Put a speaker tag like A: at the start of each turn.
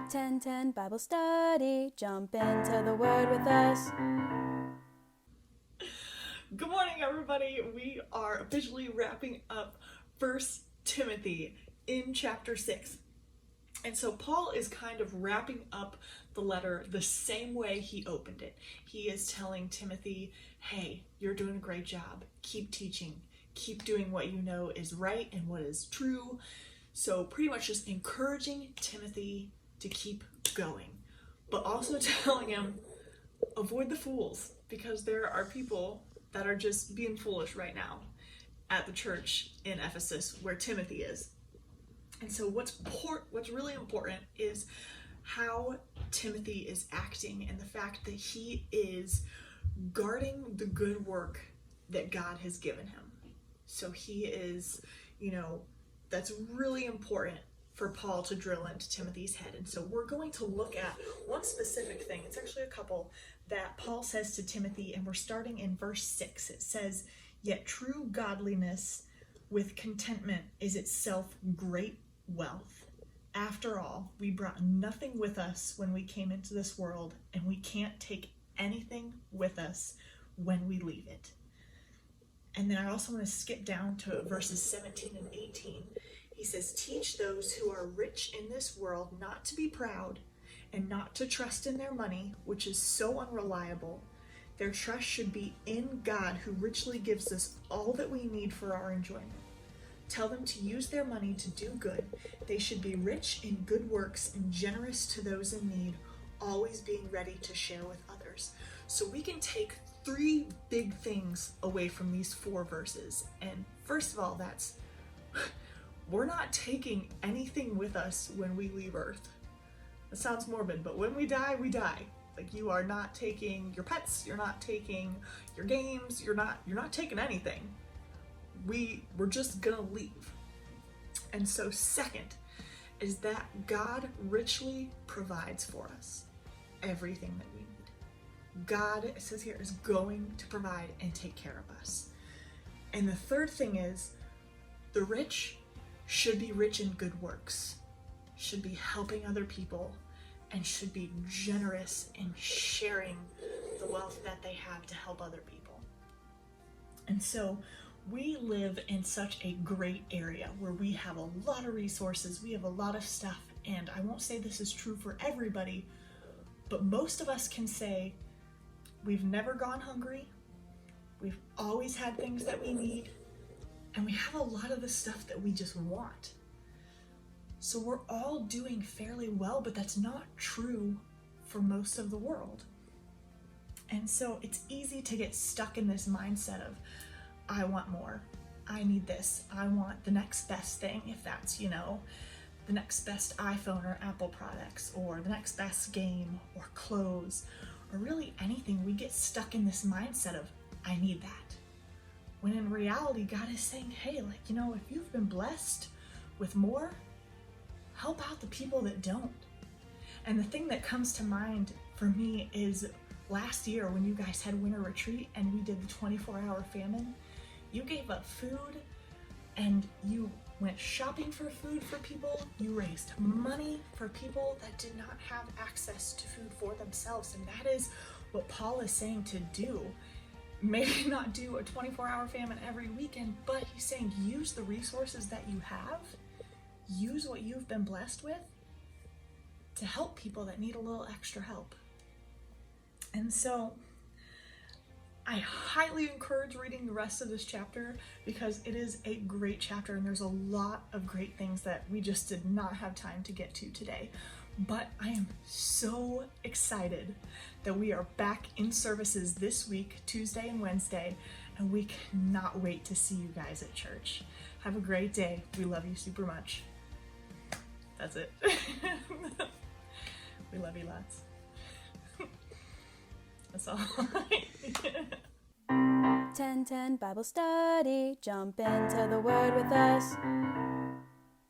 A: 10:10 Bible study. Jump into the Word with us.
B: Good morning, everybody. We are officially wrapping up 1 Timothy in chapter 6. And so Paul is kind of wrapping up the letter the same way he opened it. He is telling Timothy, hey, you're doing a great job. Keep teaching. Keep doing what you know is right and what is true. So pretty much just encouraging Timothy to keep going, but also telling him, avoid the fools, because there are people that are just being foolish right now at the church in Ephesus where Timothy is. And so what's really important is how Timothy is acting and the fact that he is guarding the good work that God has given him. So he is, that's really important for Paul to drill into Timothy's head. And so we're going to look at one specific thing. It's actually a couple that Paul says to Timothy, and we're starting in verse 6. It says, "Yet true godliness with contentment is itself great wealth. After all, we brought nothing with us when we came into this world, and we can't take anything with us when we leave it." And then I also want to skip down to verses 17 and 18. He says, "Teach those who are rich in this world not to be proud and not to trust in their money, which is so unreliable. Their trust should be in God, who richly gives us all that we need for our enjoyment. Tell them to use their money to do good. They should be rich in good works and generous to those in need, always being ready to share with others." So we can take three big things away from these 4 verses. And first of all, that's we're not taking anything with us when we leave Earth. That sounds morbid, but when we die, we die. Like, you are not taking your pets, you're not taking your games, you're not taking anything. We're just gonna leave. And so second is that God richly provides for us everything that we need. God, it says here, is going to provide and take care of us. And the third thing is the rich should be rich in good works, should be helping other people, and should be generous in sharing the wealth that they have to help other people. And so we live in such a great area where we have a lot of resources, we have a lot of stuff, and I won't say this is true for everybody, but most of us can say we've never gone hungry, we've always had things that we need, and we have a lot of the stuff that we just want. So we're all doing fairly well, but that's not true for most of the world. And so it's easy to get stuck in this mindset of, I want more, I need this, I want the next best thing, if that's, the next best iPhone or Apple products, or the next best game or clothes, or really anything. We get stuck in this mindset of, I need that. When in reality, God is saying, hey, if you've been blessed with more, help out the people that don't. And the thing that comes to mind for me is last year when you guys had winter retreat and we did the 24-hour famine, you gave up food and you went shopping for food for people. You raised money for people that did not have access to food for themselves. And that is what Paul is saying to do. Maybe not do a 24-hour famine every weekend, but he's saying use the resources that you have, use what you've been blessed with to help people that need a little extra help. And so I highly encourage reading the rest of this chapter because it is a great chapter and there's a lot of great things that we just did not have time to get to today. But I am so excited that we are back in services this week, Tuesday and Wednesday, and we cannot wait to see you guys at church. Have a great day. We love you super much. That's it. We love you lots. That's all.
A: 10:10 Bible study. Jump into the Word with us.